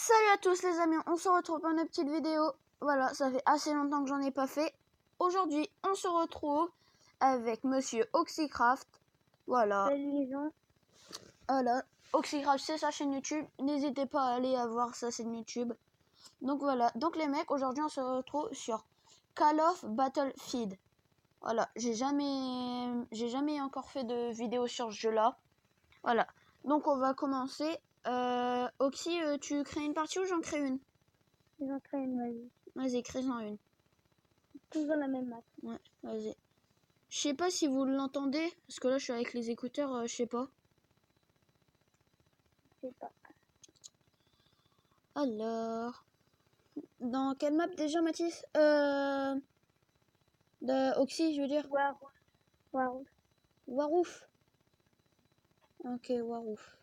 Salut à tous les amis, on se retrouve pour une petite vidéo. Voilà, ça fait assez longtemps que j'en ai pas fait. Aujourd'hui, on se retrouve avec Monsieur Oxycraft. Voilà. Salut les gens. Voilà. Oxycraft, c'est sa chaîne YouTube. N'hésitez pas à aller voir sa chaîne YouTube. Donc voilà. Donc les mecs, aujourd'hui, on se retrouve sur Call of Battlefield. Voilà. J'ai jamais encore fait de vidéo sur ce jeu-là. Voilà. Donc on va commencer. Oxy, tu crées une partie ou j'en crée une? J'en crée une, vas-y. Vas-y, crée-en une. Toujours la même map. Ouais, vas-y. Je sais pas si vous l'entendez, parce que là je suis avec les écouteurs, je sais pas. Je sais pas. Alors, dans quelle map déjà, Mathis? De Oxy, je veux dire. Waouh. Warouf. Ok, Warouf.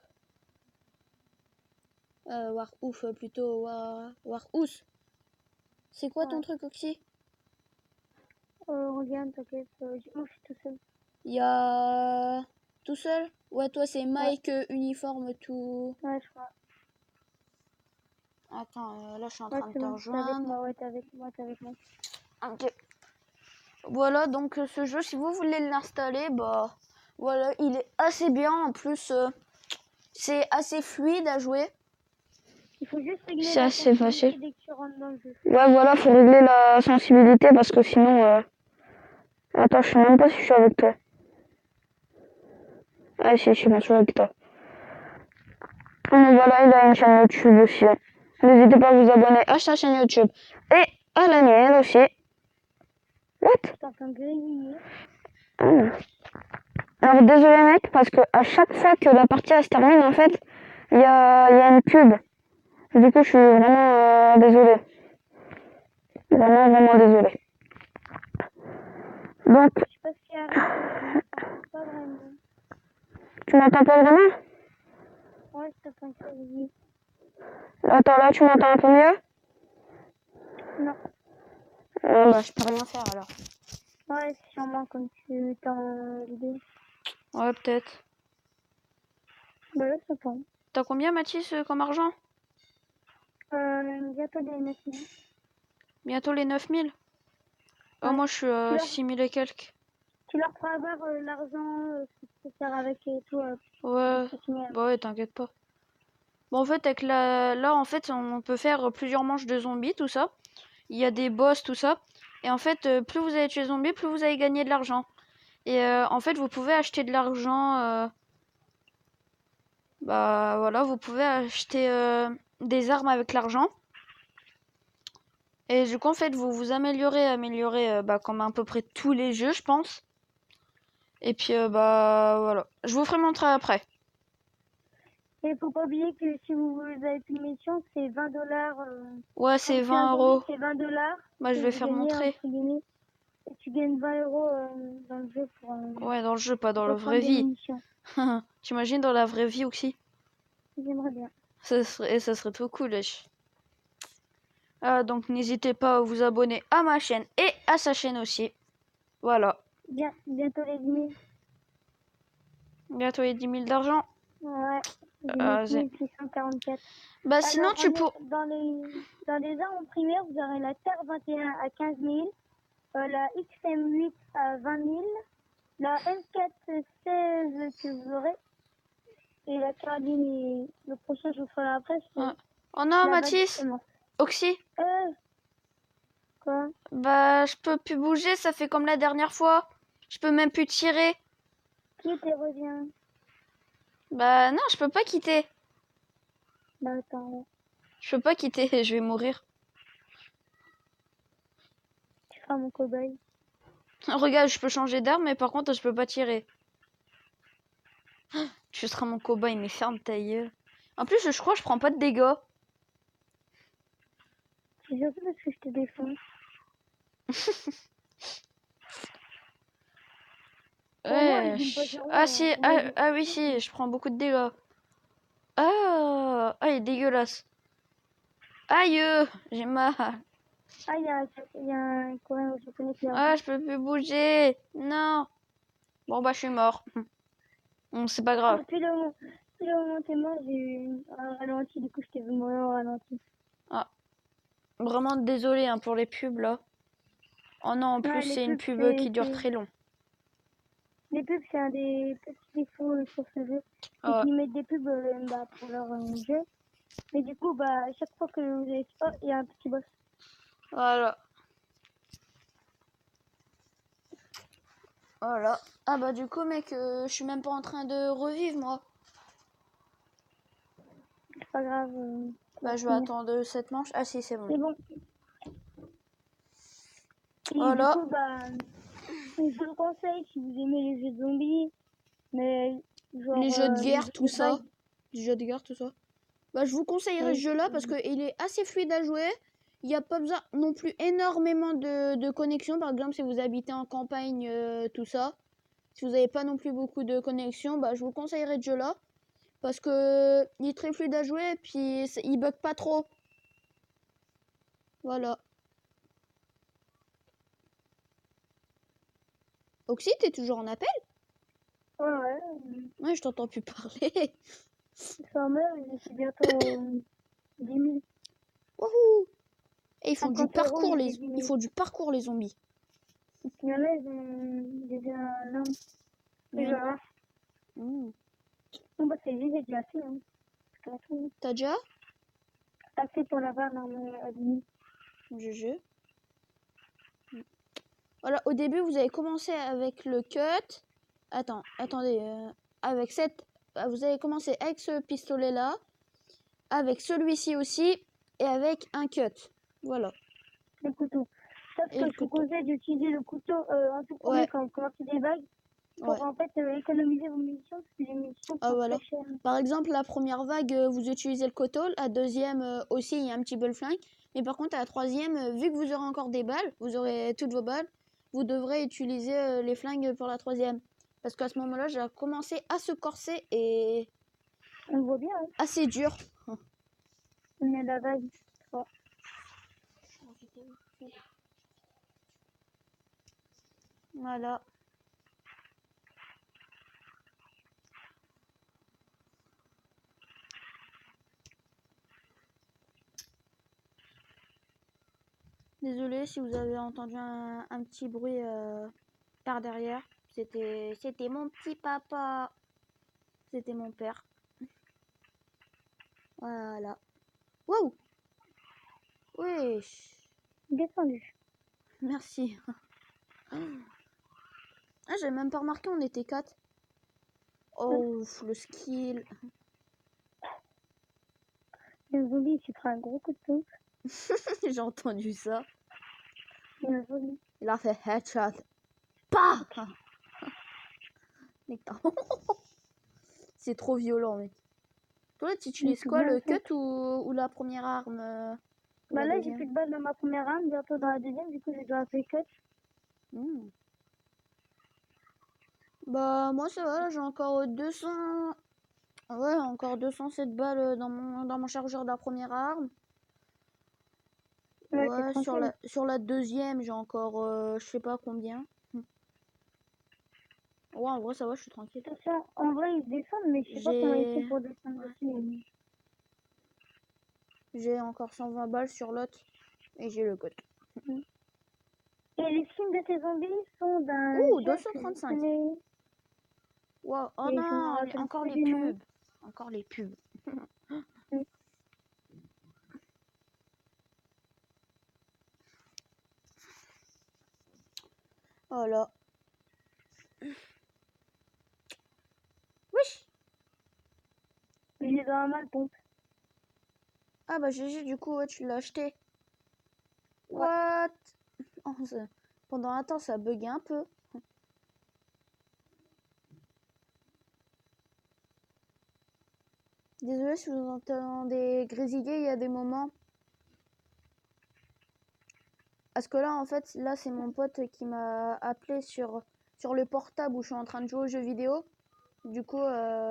Warouf, plutôt Warous. C'est quoi ton truc, Oxy? Regarde, t'inquiète. Moi, je suis tout seul. Il y a... Tout seul? Ouais, toi c'est Mike, uniforme, tout... Ouais, je crois. Attends, là je suis en Ouais, train de c'est te bon. T'es avec rejoindre. moi, ouais, t'es avec moi. Ok. Voilà, donc ce jeu, si vous voulez l'installer, bah voilà, il est assez bien. En plus, c'est assez fluide à jouer. Il faut juste régler C'est la assez sensibilité facile. dès que tu rentres dans le jeu. Ouais, voilà, faut régler la sensibilité parce que sinon... Attends, je sais même pas si je suis avec toi. Ah si, je suis bien sûr avec toi. Donc voilà, il a une chaîne YouTube aussi. N'hésitez pas à vous abonner à sa chaîne YouTube. Et à la mienne aussi. What? T'es en train de grésiller. Alors désolé mec, parce que à chaque fois que la partie elle se termine, en fait, il y a une pub. Du coup, je suis vraiment désolé. Vraiment désolé. Donc, Je sais pas ce qui arrive. Je m'entends pas vraiment. tu m'entends pas vraiment? Ouais, je t'entends grésiller. Attends, là, tu m'entends un peu mieux? Non. Bah, je peux rien faire alors. Ouais, c'est sûrement comme tu t'es en vidéo. Ouais, peut-être. Bah là, c'est bon. T'as combien, Mathis, comme argent? Bientôt des 9000. Bientôt les 9000? Oh, Ouais. moi, je suis à 6000 et quelques. Tu leur feras avoir l'argent, ce qu'il faut faire avec et tout. Ouais, C'est fini. bah ouais, t'inquiète pas. Bon, en fait, avec là, en fait, on peut faire plusieurs manches de zombies, tout ça. Il y a des boss, tout ça. Et en fait, plus vous allez tuer zombies, plus vous allez gagner de l'argent. Et en fait, vous pouvez acheter de l'argent. Bah voilà, vous pouvez acheter des armes avec l'argent. Et du coup, en fait, vous vous améliorez bah, comme à peu près tous les jeux, je pense. Et puis, bah voilà. Je vous ferai montrer après. Et faut pas oublier que si vous avez plus de mission, c'est 20 $. Ouais, Quand c'est tu es un 20 zombie, euros. c'est 20 $ Bah, que je vais vous faire gagnez, montrer. entre guillemets. Et tu gagnes 20 € dans le jeu Ouais, dans le jeu, pas dans la pour prendre vraie des vie. munitions. T'imagines dans la vraie vie aussi? J'aimerais bien. Ça serait trop cool, wesh. Ah, donc n'hésitez pas à vous abonner à ma chaîne et à sa chaîne aussi. Voilà. Bientôt les 10 000. Bientôt les 10 000 d'argent. Ouais, j'ai Vas-y. 9 644. Bah sinon Alors, tu peux... dans les armes primaires, vous aurez la Terre 21 à 15 000, la XM8 à 20 000, la M416 que vous aurez, et la carabine, et le prochain, je vous ferai après. Ouais. Oh non, La vague Mathis. commence. Oxy. Quoi? Bah je peux plus bouger, ça fait comme la dernière fois. Je peux même plus tirer. Quitte et reviens. Bah non, je peux pas quitter. Bah attends, Je peux pas quitter, je vais mourir. tu feras mon cobaye. Regarde, je peux changer d'arme, mais par contre je peux pas tirer. Tu seras mon cobaye, mais ferme ta gueule. En plus, je crois que je prends pas de dégâts. C'est surtout parce que je te défonce. Ouais. Ah si, Ouais, ah oui si, je prends beaucoup de dégâts. Ah, il est dégueulasse. Aïe, j'ai mal. ah, il y a un coréen japonais qui est Ah, je peux plus bouger. Non. Bon bah je suis mort. Bon, c'est pas grave. Puis pile au moment où t'es mort, j'ai eu un ralenti, du coup je t'ai vu mourir au ralenti. Ah, vraiment désolé hein, pour les pubs là. Oh non, en plus Ouais, les c'est une pubs, pub qui dure très long. les pubs, c'est un des petits défauts sur ce jeu. C'est Ah, qu'ils mettent des pubs pour leur jeu. Mais du coup, à chaque fois que vous avez ça, il y a un petit boss. voilà. Voilà. Ah bah du coup mec, je suis même pas en train de revivre moi. C'est pas grave. Bah je vais attendre cette manche. Ah si c'est bon. C'est bon. Et du Voilà. coup, je vous le conseille si vous aimez les jeux de zombies. Mais genre, Les jeux de les guerre, jeux tout de ça. vagues. Les jeux de guerre, tout ça. Bah je vous conseillerais ce Oui, jeu-là parce qu'il est assez fluide à jouer. Il n'y a pas besoin non plus énormément de connexion. Par exemple, si vous habitez en campagne, tout ça. Si vous n'avez pas non plus beaucoup de connexion, bah je vous conseillerais ce jeu-là. Parce que il est très fluide à jouer et puis il bug pas trop. Voilà. Oxy, t'es toujours en appel? ouais. Ouais, je t'entends plus parler. Ça meurt, je suis bientôt 10 000. Wouhou! Et ils font du 50 euros, parcours, il fait 10 ils 000. font du parcours, les zombies. Il y en a, ils ont déjà un homme. Et Mmh. voilà. Mmh. Bon, c'est juste, j'ai déjà assez. Hein. C'est tout. T'as déjà? Assez pour la vanne, à 10 000. GG. Voilà, au début, vous avez commencé avec le cut. Attendez. Avec cette... Vous avez commencé avec ce pistolet-là. Avec celui-ci aussi. Et avec un cut. Voilà. Le couteau. Sauf Et que le je vous couteau. conseille d'utiliser le couteau en tout premier Ouais, quand vous commencez des vagues ouais. pour en fait économiser vos munitions parce que les munitions Ah sont voilà. très chères. Par exemple, la première vague, vous utilisez le couteau. La deuxième aussi, il y a un petit peu le flingue. Mais par contre, à la troisième, vu que vous aurez encore des balles, vous aurez toutes vos balles, vous devrez utiliser les flingues pour la troisième. Parce qu'à ce moment-là, j'ai commencé à se corser et On le voit bien, hein. assez dur. On est à la vague. Oh. Voilà. Désolée si vous avez entendu un petit bruit par derrière. C'était mon petit papa. C'était mon père. Voilà. Wow. Wesh. Descendu. Merci. Ah, j'avais même pas remarqué, on était 4. Oh, le skill. Le zombie, tu prends un gros coup de pouce. J'ai entendu ça. Le zombie. Il a fait headshot. Pah. C'est trop violent, mec. Toi, tu Mais utilises c'est quoi, bien le fait. cut ou la première arme ou la Là, j'ai deuxième? plus de balles dans ma première arme, bientôt dans la deuxième, du coup, je dois faire cut. Hmm. Bah, moi, ça va, là, j'ai encore 200... Ouais, encore 207 balles dans mon chargeur de la première arme. Ouais, t'es Ouais, tranquille. sur la deuxième, j'ai encore je sais pas combien. Ouais, en vrai, ça va, je suis tranquille. Tout ça, en vrai, ils descendent, mais je sais pas comment ils font J'ai pour descendre ouais, dessus. j'ai encore 120 balles sur l'autre et j'ai le code. Et les films de ces zombies sont d'un Ouh, jeu que je 235. connais. Wow. Oh Et je me non, rappelle encore plus les du nom. pubs. Encore les pubs. Mm. Voilà. Wesh. Je les dans un mal pompe. Ah bah GG, du coup, ouais, tu l'as acheté. Ouais. What? Oh, pendant un temps, ça buguait un peu. Désolé si vous entendez grésiller, il y a des moments. Parce que là, en fait, là, c'est mon pote qui m'a appelé sur le portable où je suis en train de jouer aux jeux vidéo. Du coup,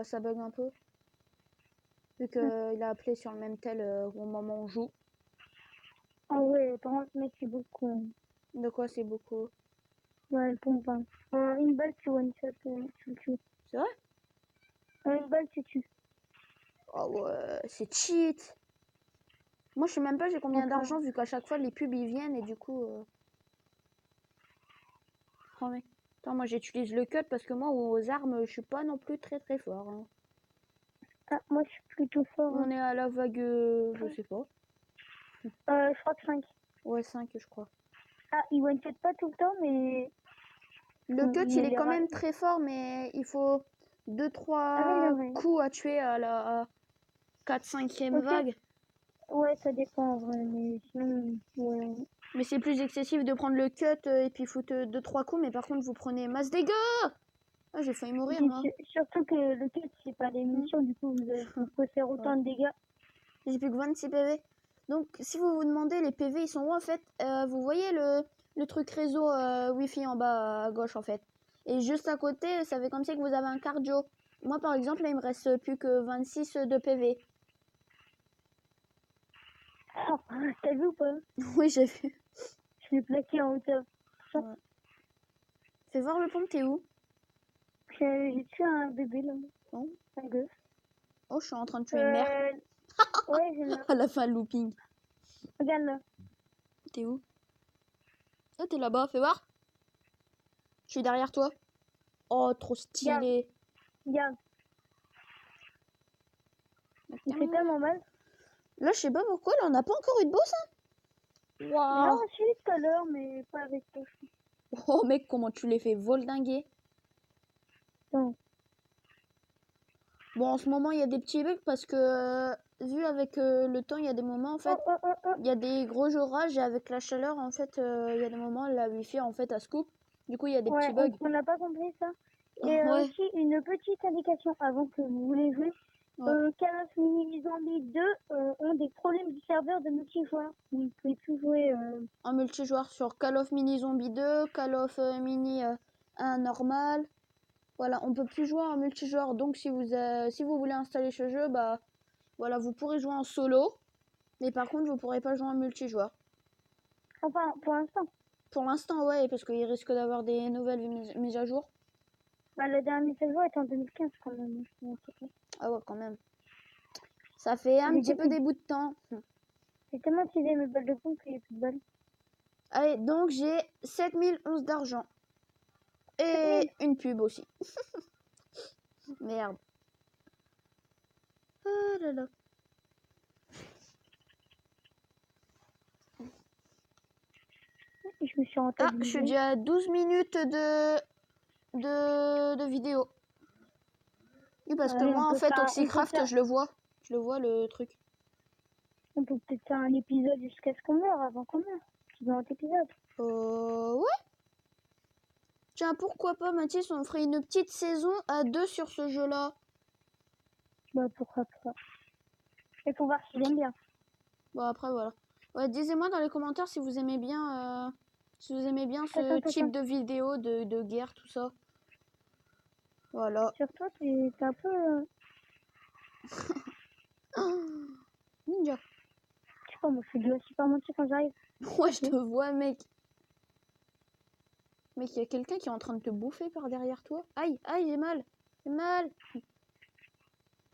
ça bug un peu. Vu qu'il a appelé sur le même tel au moment où on joue. Ah ouais, par contre, mec, c'est beaucoup. De quoi c'est beaucoup? Ouais, le pompe. Hein. Une balle, tu one shot, tu le tues. C'est vrai? Une balle, tu tues. Oh ouais, c'est cheat. Moi, je sais même pas j'ai combien Enfin. d'argent vu qu'à chaque fois les pubs ils viennent et du coup. Oh mec. Attends, moi j'utilise le cut parce que moi aux armes je suis pas non plus très très fort. Hein. Ah, moi, je suis plutôt fort. On est à la vague, je sais pas. Je crois que 5. Ouais, 5 je crois. Ah, il one-shot pas tout le temps, mais Le cut il est les quand même très fort, mais il faut 2-3 améliorer. coups à tuer à la 4-5e Ok. vague. Ouais, ça dépend, en vrai, mais sinon, ouais. Mais c'est plus excessif de prendre le cut et puis foutre 2-3 coups, mais par contre vous prenez masse dégâts. Ah, j'ai failli mourir moi. Surtout que le cut, c'est pas des missions, du coup, vous pouvez faire autant de dégâts. J'ai plus que 26 PV. Donc si vous vous demandez les PV ils sont où en fait, vous voyez le truc réseau Wi-Fi en bas à gauche en fait. Et juste à côté, ça fait comme si que vous avez un cardio. Moi par exemple, là il me reste plus que 26 de PV. Oh, t'as vu ou pas? Oui, j'ai vu. Je l'ai plaqué en hauteur. Ouais. Fais voir le pont, t'es où? J'ai tué un bébé, là. Non. Un gosse. Oh, je suis en train de tuer une mère. Ouais, j'ai là. À la fin, looping. Regarde là. T'es où? Ah, t'es là-bas, fais voir. Je suis derrière toi. Oh, trop stylé. Regarde. Il fait tellement mal. Là, je sais pas pourquoi, là, on n'a pas encore eu de boss, hein. Waouh. Non, je suis tout à l'heure, mais pas avec toi. Oh, mec, comment tu les fais voldinguer. Non. Bon, en ce moment, il y a des petits bugs parce que, vu avec le temps, il y a des moments, en fait, il y a des gros orages et avec la chaleur, en fait, il y a des moments, la Wi-Fi, en fait, elle se coupe. Du coup, il y a des petits bugs. On n'a pas compris ça. Et Ouais. aussi, une petite indication avant que vous voulez jouer. Ouais. Call of Mini Zombie 2 ont des problèmes du serveur de multijoueur. Vous ne pouvez plus jouer. En multijoueur sur Call of Mini Zombie 2, Call of Mini 1 normal. Voilà, on peut plus jouer en multijoueur. Donc si vous voulez installer ce jeu, bah voilà, vous pourrez jouer en solo. Mais par contre, vous pourrez pas jouer en multijoueur. Enfin, pour l'instant. Pour l'instant, ouais, parce qu'il risque d'avoir des nouvelles mises à jour. Bah, le dernier mise à jour est en 2015 quand même. Ah ouais, quand même. Ça fait un petit peu des bouts de temps. J'ai tellement utilisé mes balles de pompe qu'il n'y a plus de balles. Allez, donc j'ai 7011 d'argent. Et 7000. une pub aussi. Merde. Ah là là. Je me suis Ah, rentabilisée. je suis déjà à 12 minutes de vidéo. Oui, parce que moi, en fait, Oxycraft, je le vois. Je le vois, le truc. On peut peut-être faire un épisode jusqu'à ce qu'on meure, avant qu'on meure. Dans un épisode. Ouais. Tiens, pourquoi pas, Mathis, on ferait une petite saison à 2 sur ce jeu-là. Bah, pourquoi pas. Il faut voir si j'aime bien. Bon, après, voilà. Ouais, disez-moi dans les commentaires si vous aimez bien, ce type de vidéo de guerre, tout ça. Voilà. Sur toi, t'es un peu... Ninja. Je sais pas, moi, je dois super mentir quand j'arrive. Ouais, je te vois, mec. Mec, il y a quelqu'un qui est en train de te bouffer par derrière toi. Aïe, aïe, j'ai mal. J'ai mal.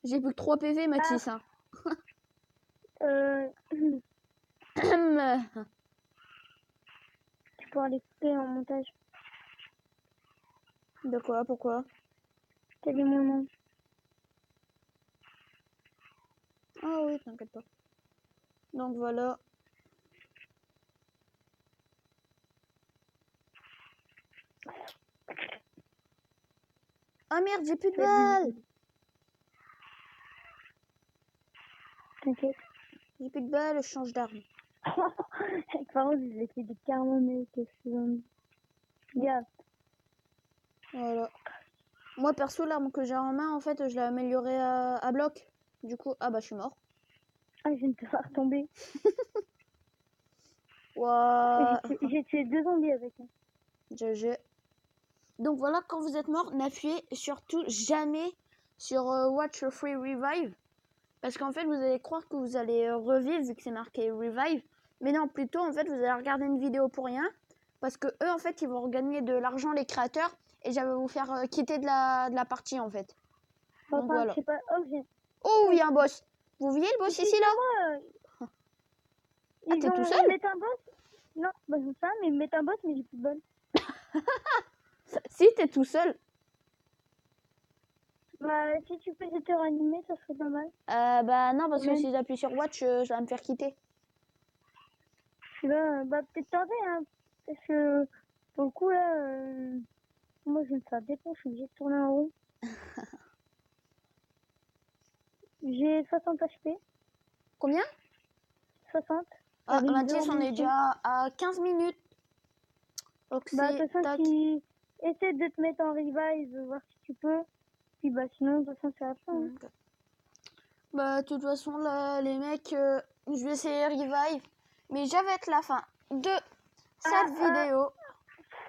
J'ai plus que 3 PV, Mathis. Hein. Tu pourras les couper en montage. De quoi? Pourquoi? T'as dit mon nom. Ah oui, t'inquiète pas. Donc voilà. Ah merde, j'ai plus de balles. T'inquiète. J'ai plus de balles, je change d'arme. Par contre, j'ai fait des carreaux, mais qu'est-ce que c'est? Regarde. Voilà. Moi, perso, l'arme que j'ai en main, en fait, je l'ai améliorée à bloc. Du coup, ah bah, je suis mort. Ah, je viens de te faire tomber. Waouh. J'ai tué 2 zombies avec. GG. Donc voilà, quand vous êtes mort, n'appuyez surtout jamais sur Watch your Free Revive. Parce qu'en fait, vous allez croire que vous allez revivre vu que c'est marqué Revive. Mais non, plutôt, en fait, vous allez regarder une vidéo pour rien. Parce que eux, en fait, ils vont gagner de l'argent, les créateurs. Et j'avais vous faire quitter de la partie, en fait. Donc Enfin, voilà. je sais pas. Oh, Oh, il y a un boss. Vous voyez le boss ici, là? Moi, Ah, t'es tout seul? Ils mettent un boss. Non, bah c'est ça, mais ils mettent un boss, mais j'ai plus de bol. Si, t'es tout seul. Bah, si tu peux te réanimer, ça serait pas mal. Bah non, parce que Ouais. si j'appuie sur Watch, ça va me faire quitter. Tu vois, bah peut-être tenter, hein. Parce que, pour le coup, là, moi, je vais me faire défoncer, je suis obligée de tourner en rond. J'ai 60 HP. Combien? 60. Ah, Avec Mathis, zéro on est munitions. déjà à 15 minutes. Donc Bah, de c'est... toute façon, Tac. si... essaie de te mettre en revive, voir si tu peux. Puis, bah, sinon, de toute façon, c'est à la fin. Hein. Ok. Bah, de toute façon, là, les mecs, je vais essayer revive. Mais j'arrête la fin de cette vidéo.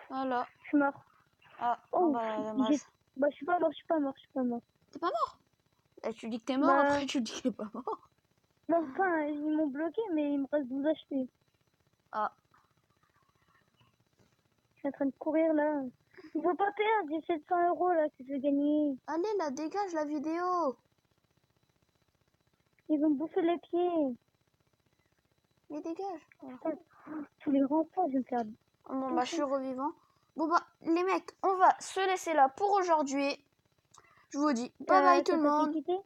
Voilà. Je suis mort. Ah, Oh, bah, dommage. bah, je suis pas mort, je suis pas mort, je suis pas mort. T'es pas mort? Là, tu dis que t'es mort, Bah, après tu dis que t'es pas mort. non, enfin, ils m'ont bloqué, mais il me reste 12 HP. Ah, Je suis en train de courir, là. Il faut pas perdre, j'ai 700 € là, que je vais gagner. allez, là, dégage la vidéo. Ils vont me bouffer les pieds. Mais dégage. Voilà. Putain, tous les renforts, je vais me faire... Bon, bah, je suis revivant. Bon, bah, les mecs, on va se laisser là pour aujourd'hui. Je vous dis bye bye tout Ça le t'a fait monde. quitter?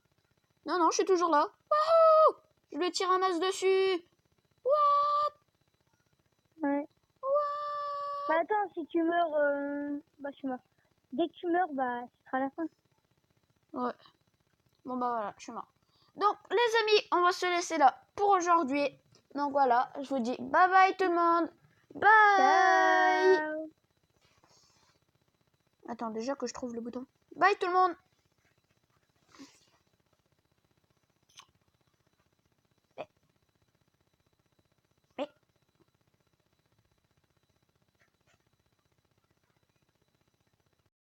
Non, non, je suis toujours là. Wouhou! Je lui tire un masse dessus. Ouais. Bah attends, si tu meurs, bah je suis mort. Dès que tu meurs, bah ce sera la fin. Ouais. Bon, bah voilà, je suis mort. Donc, les amis, on va se laisser là pour aujourd'hui. Donc voilà, je vous dis bye bye tout le monde. Bye. Ciao. Attends, déjà que je trouve le bouton. Bye tout le monde.